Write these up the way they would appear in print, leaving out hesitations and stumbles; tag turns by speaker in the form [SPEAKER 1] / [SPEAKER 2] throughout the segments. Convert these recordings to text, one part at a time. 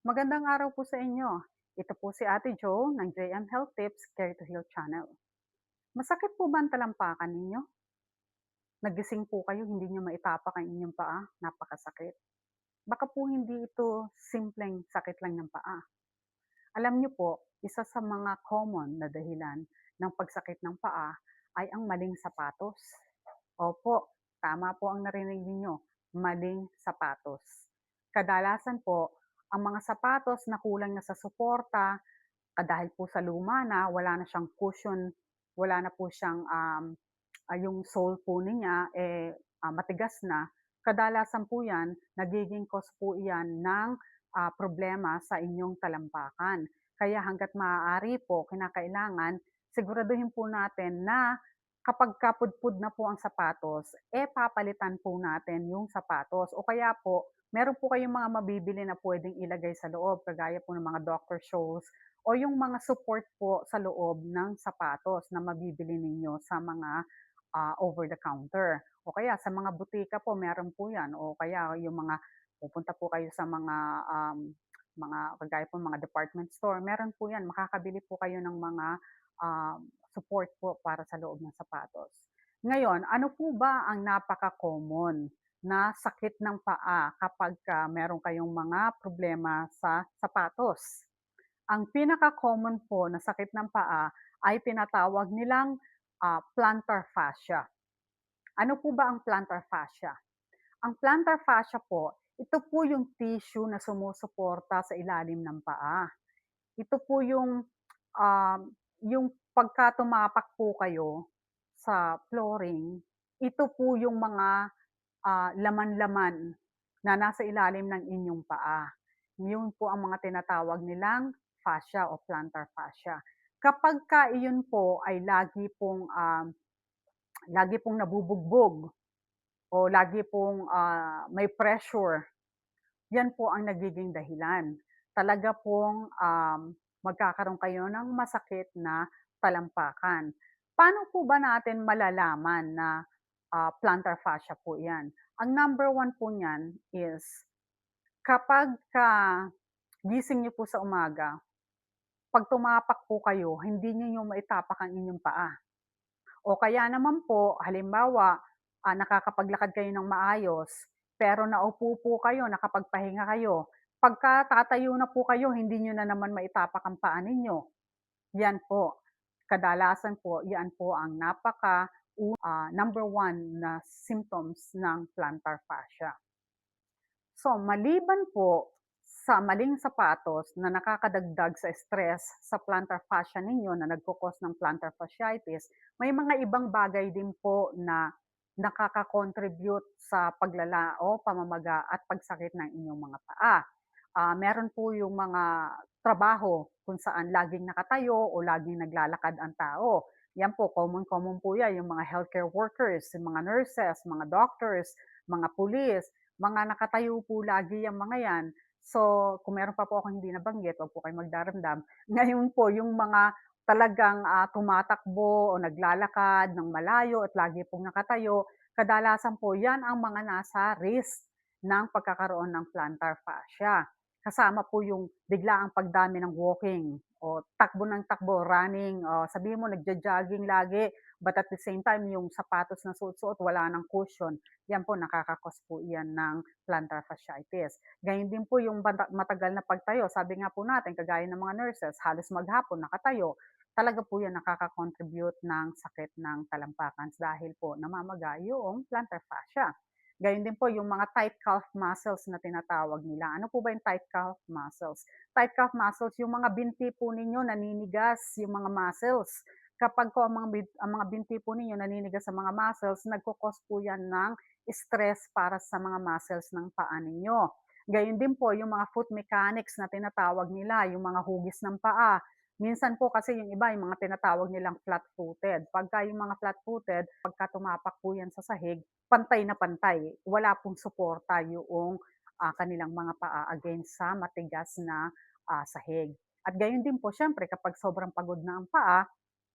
[SPEAKER 1] Magandang araw po sa inyo. Ito po si Ate Jo ng JM Health Tips Care to Heal Channel. Masakit po ba ang talampakan ninyo? Nagising po kayo, hindi niyo maitapak ang inyong paa, napakasakit. Baka po hindi ito simpleng sakit lang ng paa. Alam niyo po, isa sa mga common na dahilan ng pagsakit ng paa ay ang maling sapatos. Opo, tama po ang narinig ninyo, maling sapatos. Kadalasan po, ang mga sapatos na kulang na sa suporta, dahil po sa luma na, wala na siyang cushion, wala na po siyang, yung sole po niya, matigas na. Kadalasan po 'yan, nagiging cause po 'yan ng, problema sa inyong talampakan. Kaya hangga't maaari po, kinakailangan siguraduhin po natin na kapagka pudpud na po ang sapatos, papalitan po natin yung sapatos o kaya po meron po kayong mga mabibili na puwedeng ilagay sa loob kagaya po ng mga doctor shoes o yung mga support po sa loob ng sapatos na mabibili ninyo sa mga, over the counter. O kaya sa mga butika po meron po 'yan o kaya yung mga pupunta po kayo sa mga kagaya po mga department store, meron po 'yan, makakabili po kayo ng mga, support po para sa loob ng sapatos. Ngayon, ano po ba ang napaka-common na sakit ng paa kapagka meron kayong mga problema sa sapatos? Ang pinaka-common po na sakit ng paa ay tinatawag nilang, plantar fascia. Ano po ba ang plantar fascia? Ang plantar fascia po, ito po yung tissue na sumusuporta sa ilalim ng paa. Ito po yung pagka tumapak po kayo sa flooring, ito po yung mga, laman-laman na nasa ilalim ng inyong paa. Yun po ang mga tinatawag nilang fascia o plantar fascia. Kapagka iyon po ay lagi pong nabubugbog o lagi pong, may pressure, yan po ang nagiging dahilan. Talaga pong, magkakaroon kayo ng masakit na talampakan. Paano po ba natin malalaman na, plantar fascia po yan? Ang number one po niyan is kapagka gising niyo po sa umaga, 'pag tumapak po kayo, hindi niyo maitapak ang inyong paa. O kaya naman po, halimbawa, nakakapaglakad kayo ng maayos, pero naupo po kayo, nakapagpahinga kayo. Pagka tatayo na po kayo, hindi niyo na naman maitapak ang paa ninyo. Yan po. Kadalasan po, yan po ang number one na symptoms ng plantar fascia. So, maliban po sa maling sapatos na nakakadagdag sa stress sa plantar fascia ninyo na nagko-cause ng plantar fasciitis, may mga ibang bagay din po na nakaka-contribute sa paglala o pamamaga at pagsakit ng inyong mga paa. Meron po yung mga trabaho kung saan laging nakatayo o laging naglalakad ang tao. Yan po, common-common po yan, yung mga healthcare workers, yung mga nurses, mga doctors, mga pulis, mga nakatayo po lagi yang mga yan. So, kung meron pa po akong hindi nabanggit, wag po kayong magdaramdam. Ngayon po, yung mga talagang tumatakbo o naglalakad ng malayo at lagi pong nakatayo, kadalasan po yan ang mga nasa risk ng pagkakaroon ng plantar fascia. Kasama po yung biglaang pagdami ng walking o takbo ng takbo, running, o sabihin mo nagja-jogging lagi, but at the same time yung sapatos na suot-suot wala ng cushion, yan po nakaka-cause po yan ng plantar fasciitis. Gayun din po yung matagal na pagtayo, sabi nga po natin kagaya ng mga nurses, halos maghapon nakatayo, talaga po yan nakaka-contribute ng sakit ng talampakan dahil po namamaga yung plantar fascia. Gayun din po yung mga tight calf muscles na tinatawag nila. Ano po ba yung tight calf muscles? Tight calf muscles, yung mga binti po ninyo naninigas, yung mga muscles. Kapag po ang mga binti po ninyo naninigas sa mga muscles, nagko-cause po yan ng stress para sa mga muscles ng paa ninyo. Gayun din po yung mga foot mechanics na tinatawag nila, yung mga hugis ng paa. Minsan po kasi yung iba, yung mga tinatawag nilang flat-footed. Pagka yung mga flat-footed, pagka tumapak po yan sa sahig, pantay na pantay. Wala pong suporta yung kanilang mga paa against sa matigas na sahig. At gayon din po, syempre, kapag sobrang pagod na ang paa,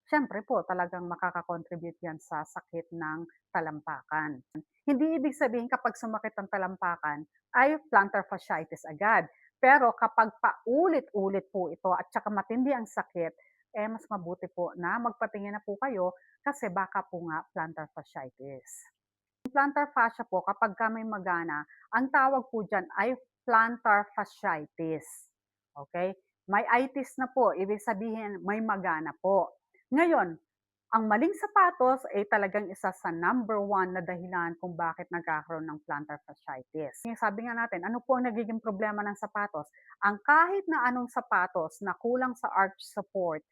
[SPEAKER 1] siyempre po talagang makaka-contribute yan sa sakit ng talampakan. Hindi ibig sabihin kapag sumakit ang talampakan ay plantar fasciitis agad. Pero kapag paulit-ulit po ito at saka matindi ang sakit, eh mas mabuti po na magpatingin na po kayo kasi baka po nga plantar fasciitis. Plantar fascia po kapagka may magana, ang tawag po diyan ay plantar fasciitis, okey? May itis na po, ibig sabihin may magana po. Ngayon, ang maling sapatos ay talagang isa sa number one na dahilan kung bakit nagkakaroon ng plantar fasciitis. Yung sabi nga natin, ano po ang nagiging problema ng sapatos? Ang kahit na anong sapatos na kulang sa arch support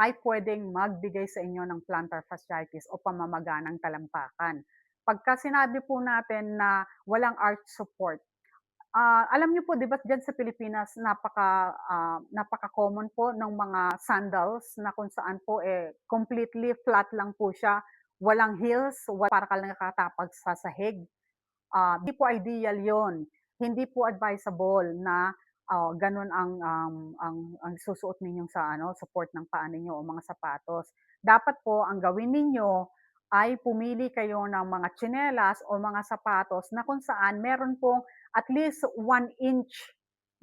[SPEAKER 1] ay puwedeng magbigay sa inyo ng plantar fasciitis o pamamaga ng talampakan. Pagka sinabi po natin na walang arch support, alam niyo po 'di ba diyan sa Pilipinas napaka-common po ng mga sandals na kung saan po, eh, completely flat lang po siya, walang heels, para ka lang nakatapag sa sahig. Hindi po ideal 'yon. Hindi po advisable na, gano'n ang susuot ninyong sa ano, support ng paa ninyo o mga sapatos. Dapat po ang gawin ninyo ay pumili kayo ng mga tsinelas o mga sapatos na kung saan meron pong at least 1 inch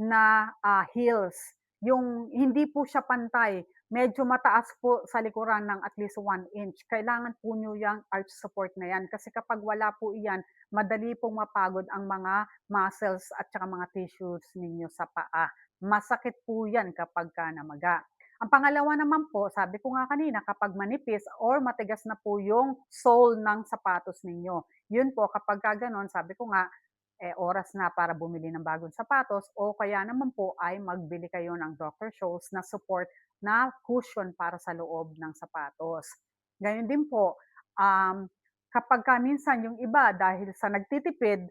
[SPEAKER 1] na, heels. Yung hindi po siya pantay, medyo mataas po sa likuran ng at least 1 inch. Kailangan po niyo 'yang arch support na 'yan kasi kapag wala po iyan, madali pong mapagod ang mga muscles at saka mga tissues ninyo sa paa. Masakit po yan kapagka namaga. Ang pangalawa naman po, sabi ko nga kanina, kapag manipis or matigas na po yung sole ng sapatos ninyo. Yun po, kapag ka ganon, sabi ko nga, eh, oras na para bumili ng bagong sapatos o kaya naman po ay magbili kayo ng Dr. Scholl's na support na cushion para sa loob ng sapatos. Gayun din po, um, kapag ka minsan yung iba dahil sa nagtitipid,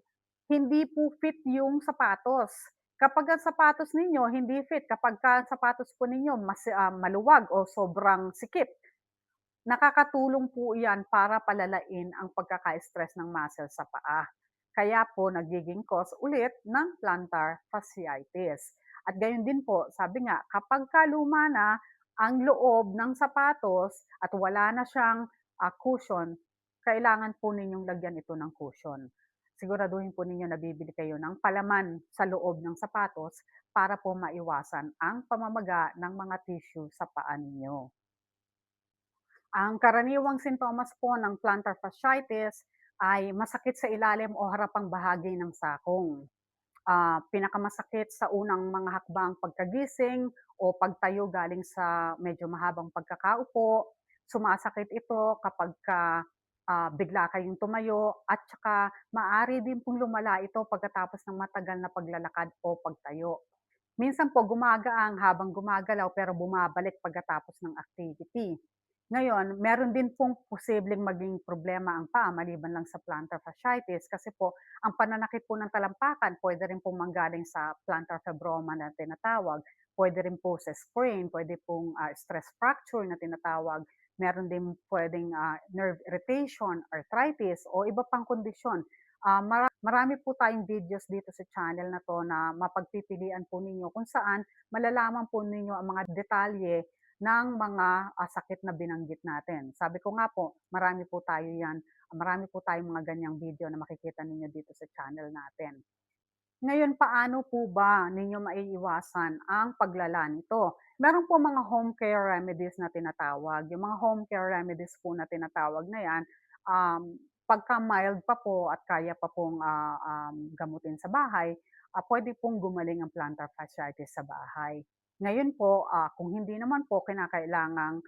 [SPEAKER 1] hindi po fit yung sapatos. Kapag ang sapatos ninyo hindi fit, kapag ka sapatos po ninyo maluwag o sobrang sikip, nakakatulong po iyan para palalain ang pagkaka-stress ng muscle sa paa. Kaya po nagiging cause ulit ng plantar fasciitis. At gayon din po, sabi nga, kapag luma na ang loob ng sapatos at wala na siyang cushion, kailangan po ninyong lagyan ito ng cushion. Siguraduhin po ninyo na bibili kayo ng palaman sa loob ng sapatos para po maiwasan ang pamamaga ng mga tissue sa paa ninyo. Ang karaniwang sintomas po ng plantar fasciitis ay masakit sa ilalim o harapang bahagi ng sakong. Pinakamasakit sa unang mga hakbang pagkagising o pagtayo galing sa medyo mahabang pagkakaupo. Sumasakit ito kapagka, bigla kayong tumayo at saka maaari din pong lumala ito pagkatapos ng matagal na paglalakad o pagtayo. Minsan po gumagaan habang gumagalaw pero bumabalik pagkatapos ng activity. Ngayon, meron din pong posibleng maging problema ang paa maliban lang sa plantar fasciitis kasi po ang pananakit po ng talampakan puwede rin pong manggaling sa plantar fibroma na tinatawag, puwede rin po sa sprain, puwede pong, stress fracture na tinatawag, meron din puwedeng, nerve irritation, arthritis o iba pang kondisyon. Marami po tayong videos dito sa channel na 'to na mapagpipilian po ninyo kung saan malalaman po ninyo ang mga detalye ng mga, sakit na binanggit natin. Sabi ko nga po, marami po tayong mga ganyang video na makikita ninyo dito sa channel natin. Ngayon, paano po ba ninyo maiiwasan ang paglala nito? Meron po mga home care remedies na tinatawag. Yung mga home care remedies po na tinatawag na yan, pagka mild pa po at kaya pa pong gamutin sa bahay, pwede pong gumaling ang plantar fasciitis sa bahay. Ngayon po, kung hindi naman po kinakailangang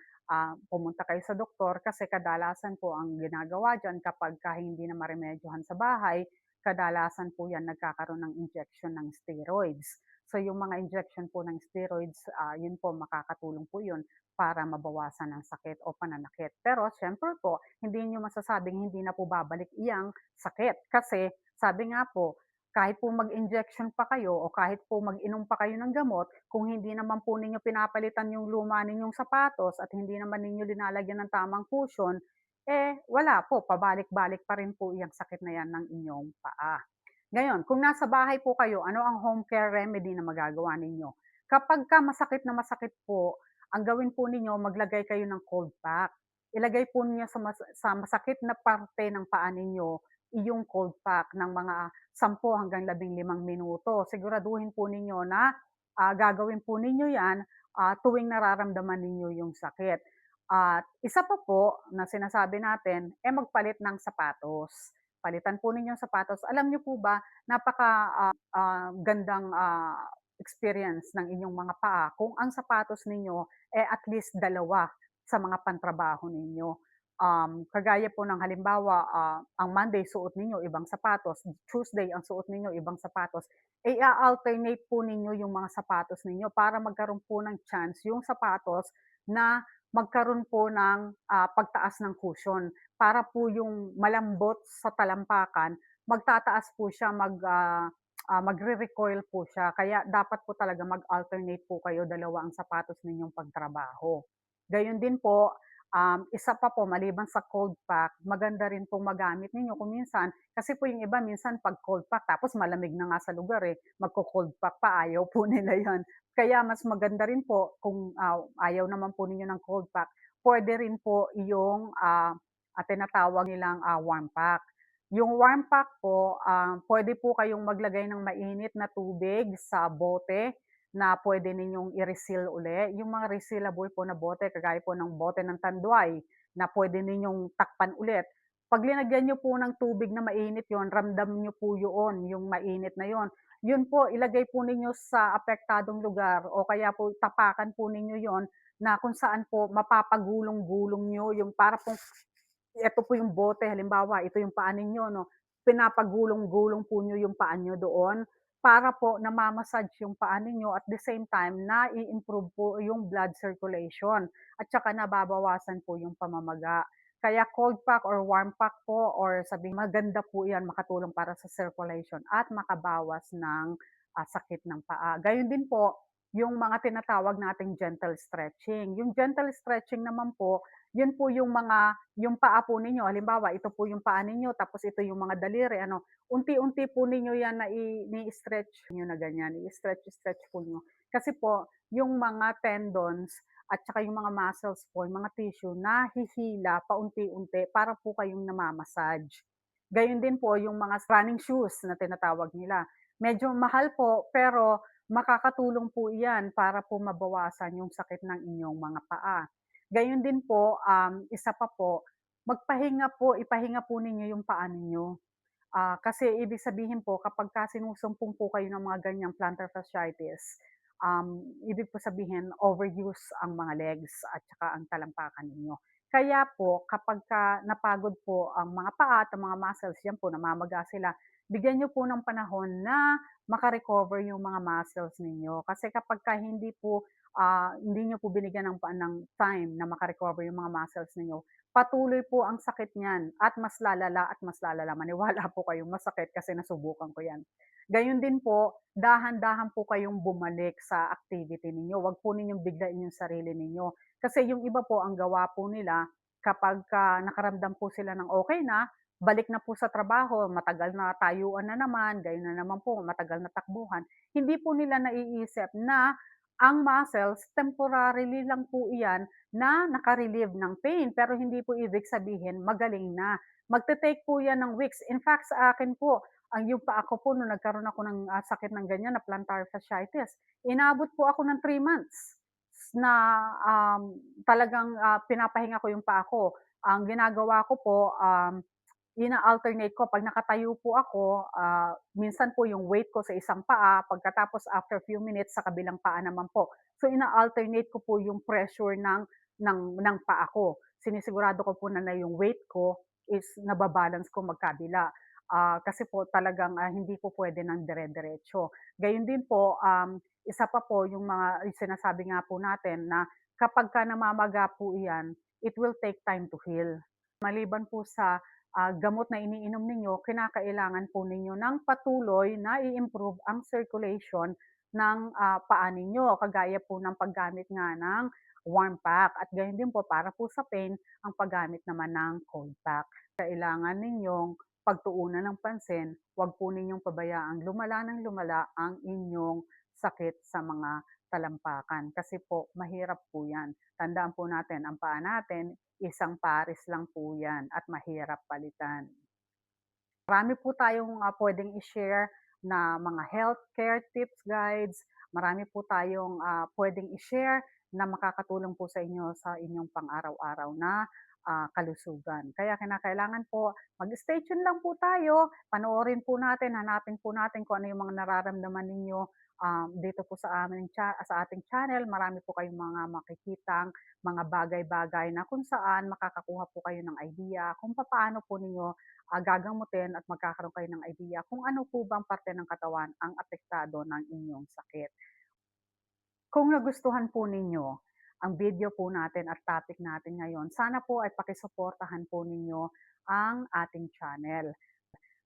[SPEAKER 1] pumunta kayo sa doktor kasi kadalasan po ang ginagawa dyan kapag hindi na maremedyohan sa bahay, kadalasan po yan nagkakaroon ng injection ng steroids. So yung mga injection po ng steroids, yun po makakatulong po yun para mabawasan ang sakit o pananakit. Pero siyempre po, hindi niyo masasabing hindi na po babalik iyang sakit. Kasi sabi nga po, kahit po mag-injection pa kayo o kahit po mag-inom pa kayo ng gamot, kung hindi naman po ninyo pinapalitan yung luma ninyong sapatos at hindi naman ninyo linalagyan ng tamang cushion, eh wala po, pabalik-balik pa rin po iyang sakit na yan ng inyong paa. Ngayon, kung nasa bahay po kayo, ano ang home care remedy na magagawa ninyo? Kapag ka masakit na masakit po ang gawin po ninyo maglagay kayo ng cold pack. Ilagay po ninyo sa masakit na parte ng paa ninyo yung cold pack ng mga 10 hanggang 15 minuto. Siguraduhin po ninyo na, gagawin po ninyo 'yan, tuwing nararamdaman ninyo yung sakit. At isa pa po na sinasabi natin, magpalit ng sapatos. Palitan po ninyo ang sapatos. Alam niyo po ba gandang, experience ng inyong mga paa kung ang sapatos ninyo, at least dalawa sa mga pantrabaho ninyo. Kagaya po ng halimbawa, ang Monday suot ninyo ibang sapatos, Tuesday ang suot ninyo ibang sapatos, a-alternate po ninyo yung mga sapatos ninyo para magkaroon po ng chance yung sapatos na magkaroon po ng, pagtaas ng cushion para po yung malambot sa talampakan magtataas po siya, magre-recoil po siya. Kaya dapat po talaga mag-alternate po kayo, dalawa ang sapatos ninyong pagtrabaho. Gayon din po, isa pa po maliban sa cold pack, maganda rin pong magamit ninyo kung minsan kasi po yung iba minsan 'pag cold pack tapos malamig na nga sa lugar, magco-cold pack pa, ayaw po nila 'yon. Kaya mas maganda rin po kung, ayaw naman po ninyo ng cold pack, puwede rin po yung, tinatawag nilang, warm pack. Yung warm pack po, puwede po kayong maglagay ng mainit na tubig sa bote na puwede ninyong i-reseal uli. Yung mga resealable po na bote kagaya po ng bote ng Tanduay na puwede ninyong takpan ulit. 'Pag linagyan niyo po ng tubig na mainit yon, ramdam niyo po yoon, yung mainit na yon. Yun po ilagay po ninyo sa apektadong lugar o kaya po tapakan po ninyo yon na kung saan po mapapagulong-gulong niyo yung para pong ito po yung bote halimbawa ito yung paa ninyo 'no, pinapagulong-gulong po niyo yung paa niyo doon para po nama-massage yung paa ninyo at the same time nai-improve po yung blood circulation at saka nababawasan po yung pamamaga. Kaya cold pack or warm pack po or sabihing maganda po 'yan makatulong para sa circulation at makabawas ng, sakit ng paa. Gayon din po yung mga tinatawag nating gentle stretching. Yung gentle stretching naman po, yun po yung paa po ninyo halimbawa ito po yung paa ninyo tapos ito yung mga daliri ano, unti-unti po ninyo yan na ni-stretch niyo na ganyan, i-stretch-stretch po niyo. Kasi po yung mga tendons at saka yung mga muscles po, yung mga tissue nahihila paunti-unti para po kayong nama-massage. Gayon din po yung mga running shoes na tinatawag nila. Medyo mahal po pero makakatulong po iyan para po mabawasan yung sakit ng inyong mga paa. Gayon din po, isa pa po, ipahinga po ninyo yung paa ninyo. Kasi ibig sabihin po kapagka sinusumpong po kayo ng mga ganyang plantar fasciitis, ibig po sabihin overuse ang mga legs at saka ang talampakan ninyo. Kaya po kapagka napagod po ang mga paa at ang mga muscles, yan po namamaga sila, bigyan niyo po ng panahon na maka-recover yung mga muscles ninyo. Kasi kapagka hindi niyo po binigyan ng time na maka-recover yung mga muscles ninyo, patuloy po ang sakit niyan at mas lalala at mas lalala. Maniwala po kayong masakit kasi nasubukan ko 'yan. Gayon din po, dahan-dahan po kayong bumalik sa activity ninyo. Huwag po ninyong biglain yung sarili ninyo. Kasi yung iba po ang gawa po nila kapagka nakaramdam po sila ng okey na, balik na po sa trabaho, matagal na tayuan na naman, gayon na naman po, matagal na takbuhan. Hindi po nila naiisip na ang muscles temporarily lang po iyan na naka-relieve ng pain, pero hindi po ibig sabihin magaling na. Magte-take po 'yan ng weeks. In fact, sa akin po, yung paa ko po nung nagkaroon ako ng, sakit ng ganyan na plantar fasciitis, inabot po ako ng 3 months na, talagang, pinapahinga ko yung paa ko. Ang ginagawa ko po, ina-alternate ko 'pag nakatayo po ako, minsan po yung weight ko sa isang paa, pagkatapos after few minutes sa kabilang paa naman po. So ina-alternate ko po yung pressure ng paa ko. Sinisigurado ko po na yung weight ko is naba-balance ko magkabila. Kasi po talagang, hindi po puwede ng dire-diretso. Gayon din po, isa pa po yung sinasabi nga po natin na kapagka namamaga po iyan, it will take time to heal. Maliban po sa gamot na iniinom ninyo, kinakailangan po ninyo ng patuloy na i-improve ang circulation ng, paa ninyo, kagaya po ng paggamit nga ng warm pack at gayon din po para po sa pain, ang paggamit naman ng cold pack. Kailangan ninyong pagtuunan ng pansin, 'wag po ninyong pabayaang lumala ng lumala ang inyong sakit sa mga talampakan. Kasi po mahirap po 'yan. Tandaan po natin ang paa natin, isang pares lang po 'yan at mahirap palitan. Marami po tayong, puwedeng i-share na mga healthcare tips, guides. Marami po tayong, puwedeng i-share na makakatulong po sa inyo sa inyong pang-araw-araw na, kalusugan. Kaya kinakailangan po mag-stay tune lang po tayo, panoorin po natin, hanapin po natin kung ano yung mga nararamdaman ninyo, dito po sa ating channel. Marami po kayong mga makikitang mga bagay-bagay na kung saan makakakuha po kayo ng idea kung papaano po ninyo gagamutin at magkakaroon kayo ng idea kung ano po bang parte ng katawan ang apektado ng inyong sakit. Kung nagustuhan po ninyo ang video po natin at topic natin ngayon, sana po ay pakisuportahan po ninyo ang ating channel.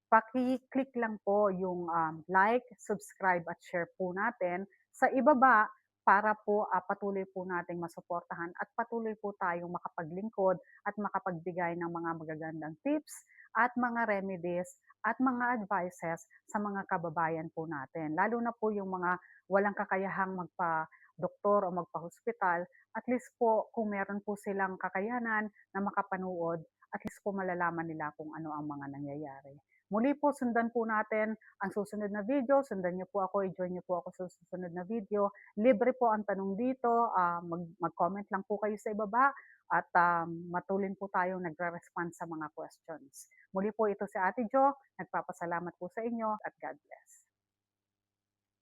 [SPEAKER 1] Paki-click lang po yung, like, subscribe at share po natin sa ibaba para po, patuloy po nating masuportahan at patuloy po tayong makapaglingkod at makapagbigay ng mga magagandang tips at mga remedies at mga advices sa mga kababayan po natin. Lalo na po yung mga walang kakayahang magpa-doktor o magpa-hospital, at least po kung meron po silang kakayanan na makapanood, at least po malalaman nila kung ano ang mga nangyayari. Muli po, sundan po natin ang susunod na video. Sundan niyo po ako, i-join niyo po ako sa susunod na video. Libre po ang tanong dito. Mag-comment lang po kayo sa ibaba at matulin po tayong nagre-respond sa mga questions. Muli po, ito si Ate Jo. Nagpapasalamat po sa inyo at God bless.